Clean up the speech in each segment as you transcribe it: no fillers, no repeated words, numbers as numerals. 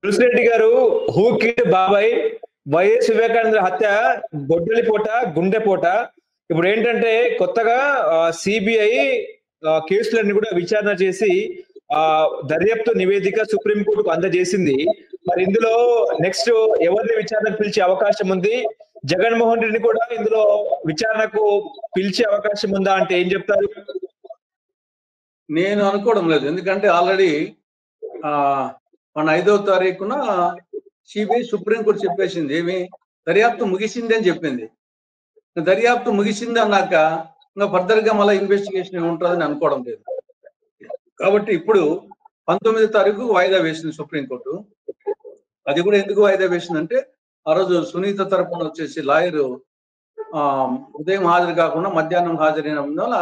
తులసిరెడ్డి గారు who killed బాబాయ్, YS Vivekananda హత్య గొడ్డలిపోట, గుండెపోట. ఇప్పుడు ఏంటంటే కొత్తగా సిబిఐ కేసులన్నీ కూడా విచారణ చేసి దర్యాప్తు నివేదిక సుప్రీంకోర్టుకు అందజేసింది. మరి ఇందులో నెక్స్ట్ ఎవరిని విచారణకు పిలిచే అవకాశం ఉంది? జగన్మోహన్ రెడ్డిని కూడా ఇందులో విచారణకు పిలిచే అవకాశం ఉందా అంటే ఏం చెప్తారు? నేను అనుకోవడం లేదు. ఎందుకంటే ఆల్రెడీ మన 5వ తారీఖున సిబిఐ సుప్రీంకోర్టు చెప్పేసింది, ఏమి దర్యాప్తు ముగిసింది అని చెప్పింది. దర్యాప్తు ముగిసింది అన్నాక ఇంకా ఫర్దర్ గా మళ్ళీ ఇన్వెస్టిగేషన్ ఏముంటుందని అనుకోవడం లేదు. కాబట్టి ఇప్పుడు 19వ తారీఖు వాయిదా వేసింది సుప్రీంకోర్టు. అది కూడా ఎందుకు వాయిదా వేసిందంటే ఆ రోజు సునీత తరపున వచ్చేసి లాయరు ఉదయం హాజరు కాకుండా మధ్యాహ్నం హాజరైన వల్ల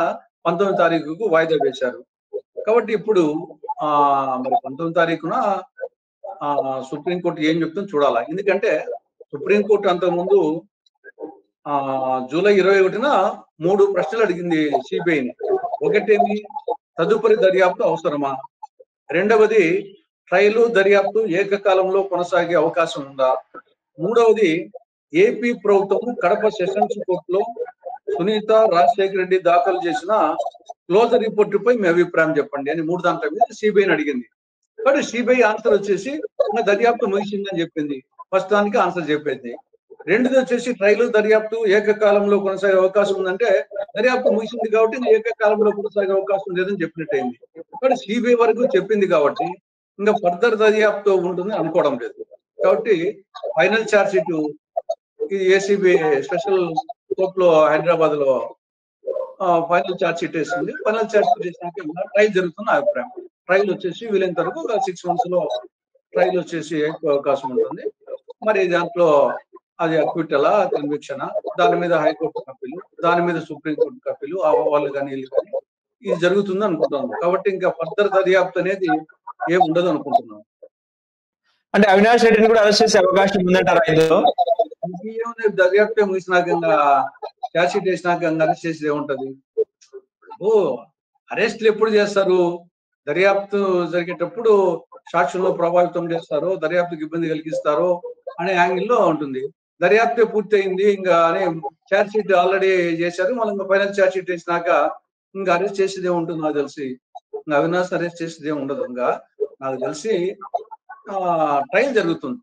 19వ తారీఖుకు వాయిదా వేశారు. కాబట్టి ఇప్పుడు మరి 19వ తారీఖున సుప్రీంకోర్టు ఏం చెప్తుందో చూడాలా. ఎందుకంటే సుప్రీంకోర్టు అంతకుముందు జూలై 21న 3 ప్రశ్నలు అడిగింది సిబిఐని. ఒకటేమి, తదుపరి దర్యాప్తు అవసరమా? రెండవది, ట్రయలు దర్యాప్తు ఏకకాలంలో కొనసాగే అవకాశం ఉందా? మూడవది, ఏపీ ప్రభుత్వం కడప సెషన్స్ కోర్టులో సునీత, రాజశేఖర రెడ్డి దాఖలు చేసిన క్లోజర్ రిపోర్టుపై మీ అభిప్రాయం చెప్పండి అని 3 దాంట్ల మీద సిబిఐని అడిగింది. కాబట్టి సిబిఐ ఆన్సర్ వచ్చేసి దర్యాప్తు ముగిసిందని చెప్పింది. ఫస్ట్ దానికి ఆన్సర్ చెప్పింది. రెండోది వచ్చేసి ట్రయలు దర్యాప్తు ఏకకాలంలో కొనసాగే అవకాశం ఉందంటే దర్యాప్తు ముగిసింది కాబట్టి ఏకకాలంలో కొనసాగే అవకాశం లేదని చెప్పినట్టయింది. కాబట్టి సిబిఐ వరకు చెప్పింది కాబట్టి ఇంకా ఫర్దర్ దర్యాప్తు ఉంటుంది అనుకోవడం లేదు. కాబట్టి ఫైనల్ ఛార్జ్ షీట్ ఇది ఏసీబీ స్పెషల్ కోర్టులో హైదరాబాద్ లో ఫైనల్ ఛార్జ్ షీట్ వేసింది. ఫైనల్ ఛార్జ్ షీట్ వేసినాక ట్రయల్ జరుగుతున్న అభిప్రాయం. ట్రయల్ వచ్చేసి వీలైనంత వరకు 6 months లో ట్రయల్ వచ్చేసి అవకాశం ఉంటుంది. మరి దాంట్లో అది అక్విటలా, కన్విక్షనా, దాని మీద హైకోర్టు కప్పీలు, దాని మీద సుప్రీంకోర్టు కప్పీలు, వాళ్ళు కానీ వీళ్ళు కానీ ఇది జరుగుతుంది అనుకుంటున్నాను. కాబట్టి ఇంకా ఫర్దర్ దర్యాప్తు అనేది ఏం ఉండదు అనుకుంటున్నాను. అంటే అవినాష్ రెడ్డిని కూడా అరెస్ట్ చేసే అవకాశం ఉందంటారా ఇందులో? దర్యాప్తు ముగిసినాక ఛార్జ్ షీట్ వేసినాక అరెస్ట్ చేసేది ఏముంటది? అరెస్ట్లు ఎప్పుడు చేస్తారు? దర్యాప్తు జరిగేటప్పుడు సాక్షులను ప్రభావితం చేస్తారో, దర్యాప్తుకి ఇబ్బంది కలిగిస్తారో అనే యాంగిల్లో ఉంటుంది. దర్యాప్తు పూర్తయింది ఇంకా అని ఛార్జ్ షీట్ ఆల్రెడీ చేశారు. మళ్ళీ ఇంకా ఫైనల్ ఛార్జ్ షీట్ వేసినాక ఇంకా అరెస్ట్ చేసేదే ఉంటుంది నాకు తెలిసి. ఇంకా అవినాష్ అరెస్ట్ చేసేదే ఉండదు. ఇంకా నాకు తెలిసి ట్రయల్ జరుగుతుంది.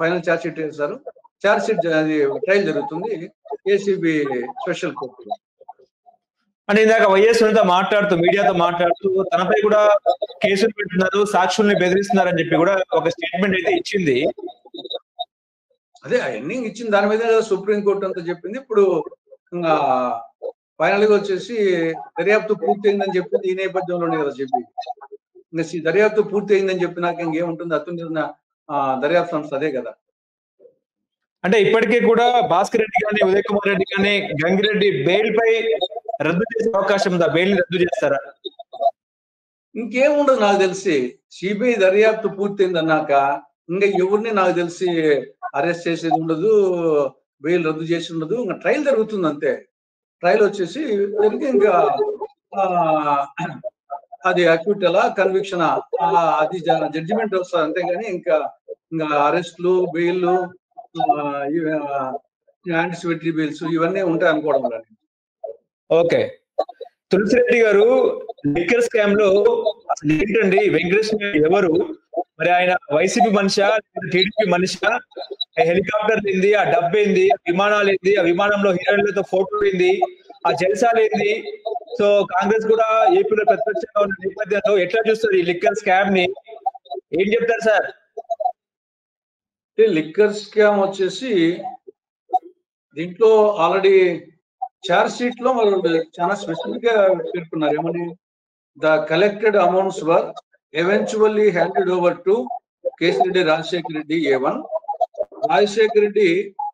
ఫైనల్ ఛార్జ్ షీట్ వేస్తారు, ఛార్జ్ షీట్ ట్రయల్ జరుగుతుంది ఏసీబీ స్పెషల్ కోర్టులో. అంటే ఇందాక వైఎస్ మాట్లాడుతూ మీడియాతో మాట్లాడుతూ తనపై కూడా కేసులు పెడుతున్నారు, సాక్షుల్ని బెదిరిస్తున్నారని చెప్పి కూడా ఒక స్టేట్మెంట్ అయితే ఇచ్చింది. అదే అవన్నీ ఇచ్చిన దాని మీద సుప్రీంకోర్టు అంతా చెప్పింది. ఇప్పుడు ఇంకా ఫైనల్ గా వచ్చేసి దర్యాప్తు పూర్తయిందని చెప్పింది ఈ నేపథ్యంలోనే కదా చెప్పింది. ఇంకా దర్యాప్తు పూర్తి అయిందని చెప్పినాక ఇంకేముంటుంది? అత్యున్నత దర్యాప్తు సంస్థ అదే కదా. అంటే ఇప్పటికీ కూడా భాస్కర్ రెడ్డి కానీ, ఉదయ్ కుమార్ రెడ్డి కానీ, గంగిరెడ్డి బెయిల్ పై రద్దు చేసే అవకాశం ఉందా? బెయిల్ రద్దు చేస్తారా? ఇంకేముండదు నాకు తెలిసి. సిబిఐ దర్యాప్తు పూర్తయింది అన్నాక ఇంకా ఎవరిని నాకు తెలిసి అరెస్ట్ చేసేది ఉండదు, బెయిల్ రద్దు చేసి ఉండదు. ఇంకా ట్రయల్ జరుగుతుంది అంతే. ట్రయల్ వచ్చేసి జరిగి ఇంకా అది అక్విటలా, కన్విక్షనా అది జడ్జిమెంట్ వస్తుంది అంతేగాని ఇంకా అరెస్ట్లు, బెయిల్, యాంటిసిపేటరీ బెయిల్స్ ఇవన్నీ ఉంటాయి అనుకోవడం లేదు. ఓకే, తులసిరెడ్డి గారు లిక్కర్ స్కామ్ లో అసలు ఏంటండి? వెంకటేశ్వర ఎవరు? మరి ఆయన YCP Manisha, TDP Manisha? Helicopter ఏంది, ఆ డబ్బు ఏంది, ఆ విమానాలు ఏంది, ఆ విమానంలో హీరోయిన్లతో ఫోటో ఏంది, ఆ జల్సాలు ఏంది? సో కాంగ్రెస్ కూడా ఏపీలో ప్రతిపక్షంగా ఉన్న నేపథ్యంలో ఎట్లా చూస్తారు ఈ లిక్కర్ స్కామ్ ని? ఏం చెప్తారు సార్? లిక్కర్ స్కామ్ వచ్చేసి దీంట్లో ఆల్రెడీ ఛార్జ్ షీట్ లో వాళ్ళు చాలా స్పెసిఫిక్ గా పేర్కొన్నారు. ఏమని? The collected amounts were eventually handed over to Kesireddy Rajasekhara Reddy A1. Rajasekhara Reddy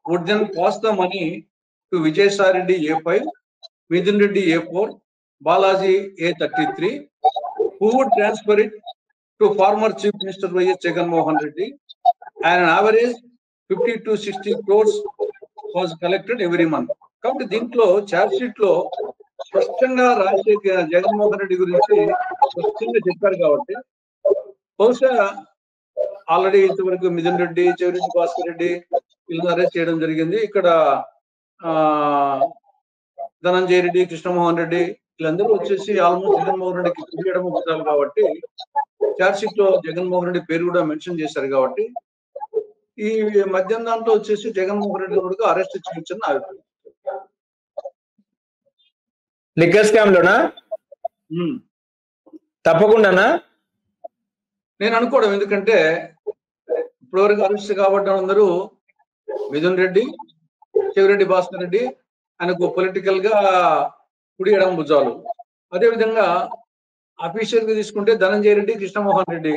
would then pass the money to Vijayasai Reddy A5, Midhun Reddy A4, Balaji A33, who would transfer it to former Chief Minister Y.S. Jagannath Reddy, and an average 50 to 60 crores was collected every month. కాబట్టి దీంట్లో charge sheet లో స్పష్టంగా జగన్మోహన్ రెడ్డి గురించి స్పష్టంగా చెప్పారు. కాబట్టి బహుశా already ఇంతవరకు మిథున్ రెడ్డి, చెవిరెడ్డి భాస్కర్ రెడ్డి వీళ్ళని అరెస్ట్ చేయడం జరిగింది. ఇక్కడ ఆ ధనంజయ రెడ్డి, కృష్ణమోహన్ రెడ్డి వీళ్ళందరూ వచ్చేసి ఆల్మోస్ట్ జగన్మోహన్ రెడ్డికి కుడియడం భుజాలు కాబట్టి చార్జ్ షీట్ లో జగన్మోహన్ రెడ్డి పేరు కూడా మెన్షన్ చేశారు కాబట్టి ఈ మద్యం దాంట్లో వచ్చేసి జగన్మోహన్ రెడ్డి కూడా అరెస్ట్ చేయొచ్చని నా అభిప్రాయం. లిక్కర్ స్కామ్ లోనా? తప్పకుండానా? నేను అనుకోవడం, ఎందుకంటే ఇప్పటివరకు అరెస్ట్ కాబట్టి అందరూ మిథున్ రెడ్డి, చెవిరెడ్డి భాస్కర్ రెడ్డి ఆయనకు పొలిటికల్ గా కుడి ఎడమ భుజాలు. అదేవిధంగా అఫీషియల్ గా తీసుకుంటే ధనంజయ రెడ్డి, కృష్ణమోహన్ రెడ్డి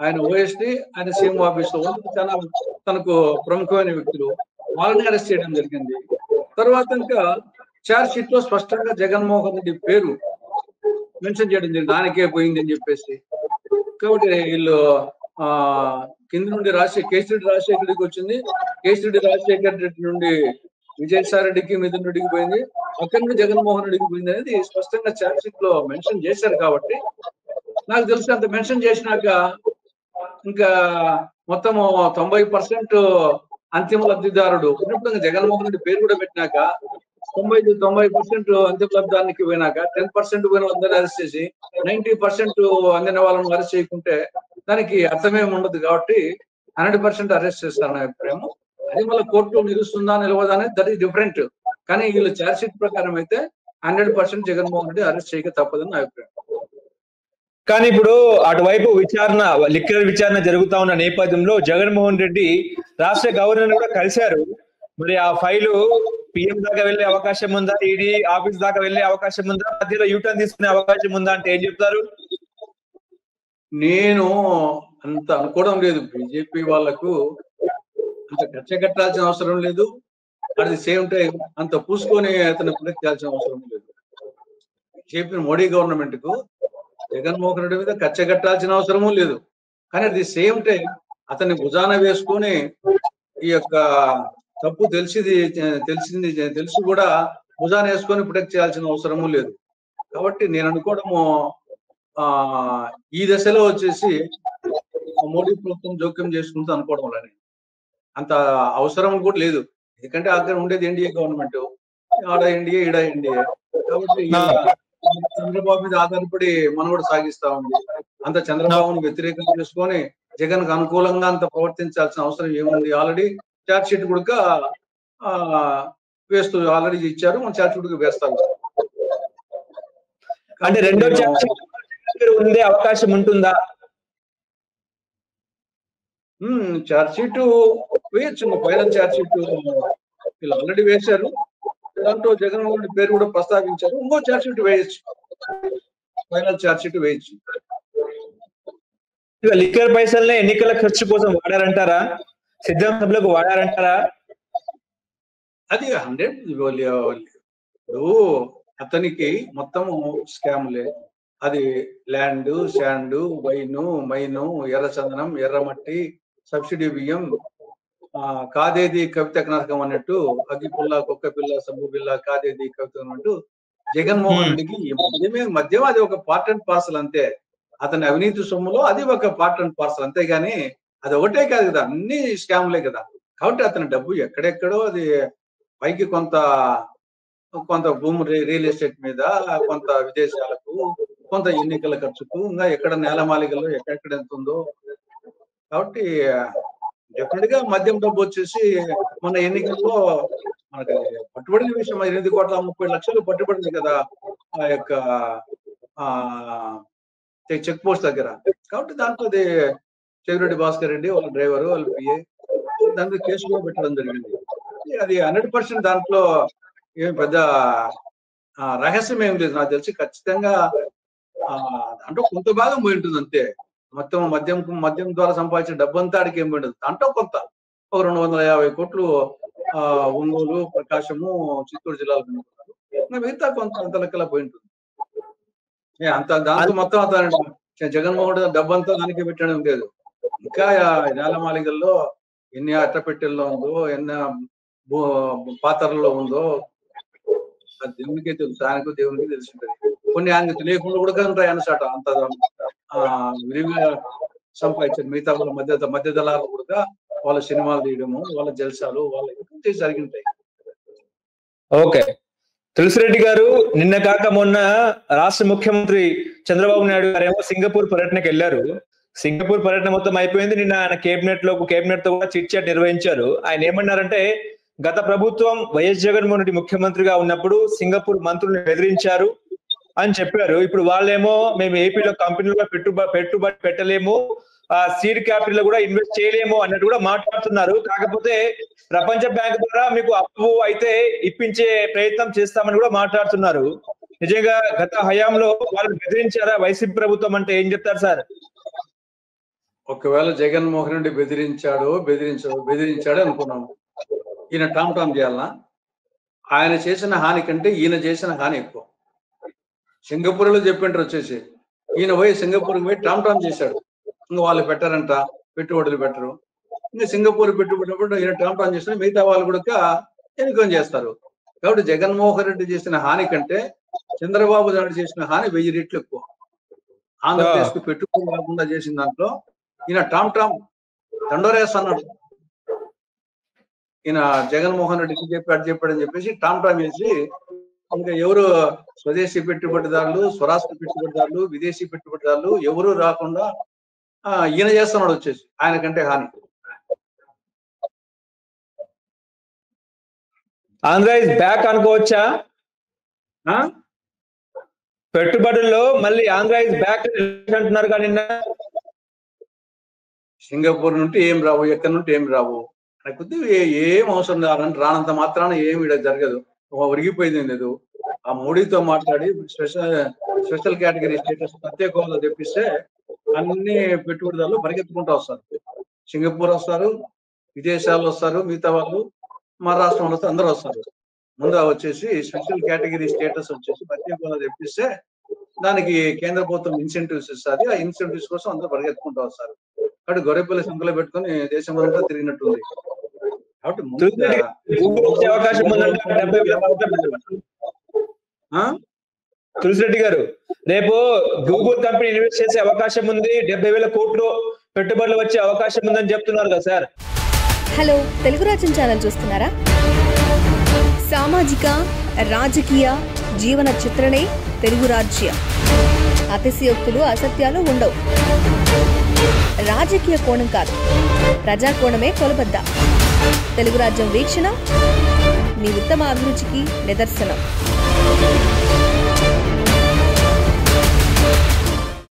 ఆయన ఓఎస్డి, ఆయన సీఎం ఆఫీస్ లో చాలా తనకు ప్రముఖమైన వ్యక్తులు, వాళ్ళని అరెస్ట్ చేయడం జరిగింది. తర్వాత ఇంకా చార్జ్ షీట్ లో స్పష్టంగా జగన్మోహన్ రెడ్డి పేరు మెన్షన్ చేయడం జరిగింది, దానికే పోయింది అని చెప్పేసి. కాబట్టి వీళ్ళు కింద నుండి కేసిరెడ్డి రాజశేఖర రెడ్డికి వచ్చింది, కేసిరెడ్డి రాజశేఖర రెడ్డి నుండి విజయసాయి రెడ్డికి, మిథున్ రెడ్డికి పోయింది, అక్కడి నుండి జగన్మోహన్ రెడ్డికి పోయింది అనేది స్పష్టంగా చార్జ్ షీట్ లో మెన్షన్ చేశారు. కాబట్టి నాకు తెలిసి అంత మెన్షన్ చేసినాక ఇంకా మొత్తం 90% అంతిమ లబ్ధిదారుడు ఉన్నప్పుడు జగన్మోహన్ రెడ్డి పేరు కూడా పెట్టినాక 90% అంతిమ లబ్ధానికి పోయినాక 10% పోయిన వాళ్ళందరూ అరెస్ట్ చేసి 90% అందిన వాళ్ళని అరెస్ట్ చేయకుంటే దానికి అర్థమేమి ఉండదు. కాబట్టి 100% అరెస్ట్ చేస్తారన్న అభిప్రాయం. అది మళ్ళీ కోర్టులో నిలుస్తుందా నిలవదా అనేది దట్ ఈస్ డిఫరెంట్. కానీ వీళ్ళు ఛార్జ్ షీట్ ప్రకారం అయితే 100% జగన్మోహన్ రెడ్డి అరెస్ట్ చేయక తప్పదని నా అభిప్రాయం. కానీ ఇప్పుడు అటువైపు విచారణ, లిక్కర్ విచారణ జరుగుతా ఉన్న నేపథ్యంలో జగన్మోహన్ రెడ్డి రాష్ట్ర గవర్నర్ కూడా కలిశారు. మరి ఆ ఫైలు పిఎం దాకా వెళ్లే అవకాశం ఉందా? ఈడీ ఆఫీస్ దాకా వెళ్లే అవకాశం ఉందా? మధ్యలో యూటర్న్ తీసుకునే అవకాశం ఉందా అంటే ఏం చెప్తారు? నేను అంత అనుకోవడం లేదు. బీజేపీ వాళ్లకు అంత ఖర్చు కట్టాల్సిన అవసరం లేదు, అట్ ది సేమ్ టైం అంత పూసుకొని అతను ప్రొటెక్ట్ చేయాల్సిన అవసరం లేదు. బీజేపీ మోడీ గవర్నమెంట్ కు జగన్మోహన్ రెడ్డి మీద ఖర్చు కట్టాల్సిన అవసరము లేదు. కానీ అట్ ది సేమ్ టైం అతన్ని భుజాన వేసుకొని ఈ యొక్క తప్పు తెలిసి కూడా భుజాన వేసుకొని ప్రొటెక్ట్ చేయాల్సిన అవసరము లేదు. కాబట్టి నేను అనుకోవడము ఈ దశలో వచ్చేసి మోడీ ప్రభుత్వం జోక్యం చేసుకుంటూ అనుకోవడం వల్ల అంత అవసరం కూడా లేదు. ఎందుకంటే అక్కడ ఉండేది ఎన్డీఏ గవర్నమెంట్, ఆడ ఎన్డీఏ, ఈడ ఎన్డీఏ. కాబట్టి చంద్రబాబు మీద ఆధారపడి మనవడు సాగిస్తా ఉంది. అంత చంద్రబాబును వ్యతిరేకంగా చేసుకొని జగన్ కు అనుకూలంగా అంత ప్రవర్తించాల్సిన అవసరం ఏముంది? ఆల్రెడీ ఛార్జ్ షీట్ కూడా వేస్తూ ఆల్రెడీ ఇచ్చారు, మన ఛార్జ్ షీట్ వేస్తాం. అంటే రెండో ఛార్జ్ షీట్ ఉండే అవకాశం ఉంటుందా? ఛార్జ్ షీట్ వేయచ్చు. ఫైనల్ ఛార్జ్ షీట్ వీళ్ళు ఆల్రెడీ వేశారు, దాంట్లో జగన్మోహన్ రెడ్డి పేరు కూడా ప్రస్తావించారు. ఇంకో ఛార్జ్ షీట్ వేయచ్చు, ఫైనల్ ఛార్జ్ షీట్ వేయచ్చు. లిక్కర్ పైసల్ని ఎన్నికల ఖర్చు కోసం వాడారంటారా? సిద్ధం సభలకు వాడారంటారా? అది 100. ఇప్పుడు అతనికి మొత్తము స్కామ్లే. అది ల్యాండ్, శాండ్, వైను, మైను, ఎర్రచందనం, ఎర్రమట్టి, సబ్సిడీ బియ్యం, కాదేది కవిత నరకం అన్నట్టు, అగ్గిపుల్ల, కుక్క పిల్ల, సబ్బు పిల్ల, కాదేది కవిత అన్నట్టు జగన్మోహన్ రెడ్డికి మద్యం అది ఒక పార్ట్ అండ్ పార్సల్ అంతే. అతని అవినీతి సొమ్ములో అది ఒక పార్ట్ అండ్ పార్సల్ అంతేగాని అది ఒకటే కాదు కదా, అన్ని స్కామ్లే కదా. కాబట్టి అతని డబ్బు ఎక్కడెక్కడో అది పైకి కొంత భూమి రియల్ ఎస్టేట్ మీద, కొంత విదేశాలకు, కొంత ఎన్నికల ఖర్చుకు, ఇంకా ఎక్కడ నేలమాలికల్లో ఎక్కడెక్కడ ఎంత ఉందో. కాబట్టి డెఫినెట్ గా మద్యం డబ్బు వచ్చేసి మన ఎన్నికల్లో మనకి పట్టుబడిన విషయం. 8,30,30,00,000 పట్టుబడింది కదా ఆ యొక్క చెక్ పోస్ట్ దగ్గర. కాబట్టి దాంట్లో చెవిరెడ్డి భాస్కర్ రెడ్డి వాళ్ళ డ్రైవరు, వాళ్ళ పిఏ దాంట్లో కేసు కూడా పెట్టడం జరిగింది. అది 100% దాంట్లో ఏం పెద్ద రహస్యం ఏం లేదు. నాకు తెలిసి ఖచ్చితంగా దాంట్లో కొంత భాగం పోయి ఉంటుంది అంతే. మొత్తం మద్యం ద్వారా సంపాదించిన డబ్బంతా ఆడికి ఏం పోయిండదు. దాంట్లో కొంత ఒక 250 కోట్లు ఒంగోలు, ప్రకాశము, చిత్తూరు జిల్లాలకు మిగతా కొంత అంత లెక్కలా పోయి ఉంటుంది. అంత దాంతో మొత్తం జగన్మోహన్ రెడ్డి డబ్బంతా దానికి పెట్టడం లేదు. ఇంకా నేలమాలికల్లో ఎన్ని అట్టపెట్టెల్లో ఉందో, ఎన్ని పాత్రల్లో ఉందో అది దేవునికే తెలుసు, ఆయనకు దేవునికి తెలిసి ఉంటుంది. కొన్ని ఆయనకు తెలియకుండా కూడా ఉంటాయి అన్నమాట. అంత విరివిగా సంపాదించారు. మిగతా వాళ్ళ మధ్య దళాలు కూడా వాళ్ళ సినిమాలు తీయడము, వాళ్ళ జల్సాలు, వాళ్ళ జరిగింటాయి. ఓకే. తులసిరెడ్డి గారు నిన్న కాక మొన్న రాష్ట్ర ముఖ్యమంత్రి చంద్రబాబు నాయుడు గారేమో సింగపూర్ పర్యటనకు వెళ్లారు. సింగపూర్ పర్యటన మొత్తం అయిపోయింది. నిన్న ఆయన కేబినెట్ తో కూడా చిట్ చాట్ నిర్వహించారు. ఆయన ఏమన్నారంటే, గత ప్రభుత్వం వైఎస్ జగన్మోహన్ రెడ్డి ముఖ్యమంత్రిగా ఉన్నప్పుడు సింగపూర్ మంత్రుల్ని బెదిరించారు అని చెప్పారు. ఇప్పుడు వాళ్ళేమో మేము ఏపీలో కంపెనీలో పెట్టుబడి పెట్టలేము, సీడ్ క్యాపిటల్ లో కూడా ఇన్వెస్ట్ చేయలేము అన్నట్టు కూడా మాట్లాడుతున్నారు. కాకపోతే ప్రపంచ బ్యాంక్ ద్వారా మీకు అప్పు అయితే ఇప్పించే ప్రయత్నం చేస్తామని కూడా మాట్లాడుతున్నారు. నిజంగా గత హయాంలో వాళ్ళు బెదిరించారా వైసీపీ ప్రభుత్వం అంటే ఏం చెప్తారు సార్? ఒకవేళ జగన్మోహన్ రెడ్డి బెదిరించాడు అనుకున్నాము. ఈయన టామ్ చేయాలనా? ఆయన చేసిన హాని కంటే ఈయన చేసిన హాని ఎక్కువ. సింగపూర్ లో చెప్పింటారు వచ్చేసి, ఈయన పోయి సింగపూర్కి పోయి టామ్ చేశాడు. ఇంకా వాళ్ళు పెట్టారంట, పెట్టుబడులు పెట్టరు. ఇంకా సింగపూర్ పెట్టుబడి ఈయన టామ్ చేసిన మిగతా వాళ్ళు కూడా ఎన్నికం చేస్తారు. కాబట్టి జగన్మోహన్ రెడ్డి చేసిన హాని కంటే చంద్రబాబు నాయుడు చేసిన హాని 1000 రెట్లు ఎక్కువ. ఆంధ్రప్రదేశ్ కు పెట్టుబడి రాకుండా చేసిన దాంట్లో ఈయన టామ్ దండోరేస్తున్నాడు. ఈయన జగన్మోహన్ రెడ్డికి చెప్పాడని చెప్పేసి టామ్ వేసి ఇంకా ఎవరు స్వదేశీ పెట్టుబడిదారులు, స్వరాష్ట్ర పెట్టుబడిదారులు, విదేశీ పెట్టుబడిదారులు ఎవరు రాకుండా ఈయన చేస్తున్నాడు వచ్చేసి ఆయన కంటే హాని. ఆంధ్ర ఇస్ బ్యాక్ అనుకోవచ్చా? పెట్టుబడుల్లో మళ్ళీ ఆంధ్ర ఇస్ బ్యాక్ అంటున్నారు. కానీ సింగపూర్ నుండి ఏం రావు, ఎక్కడి నుండి ఏం రావు. కొద్ది ఏం అవసరం రానంత మాత్రాన ఏమి జరగదు. ఒరిగిపోయింది లేదు. ఆ మోడీతో మాట్లాడి స్పెషల్ కేటగిరీ స్టేటస్ ప్రత్యేక హోదా తెప్పిస్తే అన్ని పెట్టుబడిదారులు పరిగెత్తుకుంటూ వస్తారు. సింగపూర్ వస్తారు, విదేశాల్లో వస్తారు, మిగతా వాళ్ళు మన రాష్ట్రంలో వస్తారు, అందరూ వస్తారు. ముందు వచ్చేసి స్పెషల్ కేటగిరీ స్టేటస్ వచ్చేసి ప్రత్యేక హోదా తెప్పిస్తే దానికి కేంద్ర ప్రభుత్వం ఇన్సెంటివ్స్ ఇస్తుంది. ఆ ఇన్సెంటివ్స్ కోసం అందరూ పరిగెత్తుకుంటూ వస్తారు. కాబట్టి గొర్రెపల్లి సంఖ్యలో పెట్టుకుని దేశం అంతా తిరిగినట్టుంది. కాబట్టి తులసిరెడ్డి గారు, రేపు గూగుల్ కంపెనీ ఇన్వెస్ట్ చేసే అవకాశం ఉంది, 70,000 కోట్లు పెట్టుబడులు వచ్చే అవకాశం ఉందని చెప్తున్నారు కదా సార్? హలో, తెలుగు రాజ్యం ఛానల్ చూస్తున్నారా? సామాజిక రాజకీయ జీవన చిత్రణే తెలుగు రాజ్యం. అతిశయోక్తులు అసత్యాలు ఉండవు. రాజకీయ కోణం కాదు, ప్రజా కోణమే కొలబద్ద. తెలుగు రాజ్యం వీక్షణ మీ ఉత్తమ అభిరుచికి నిదర్శనం.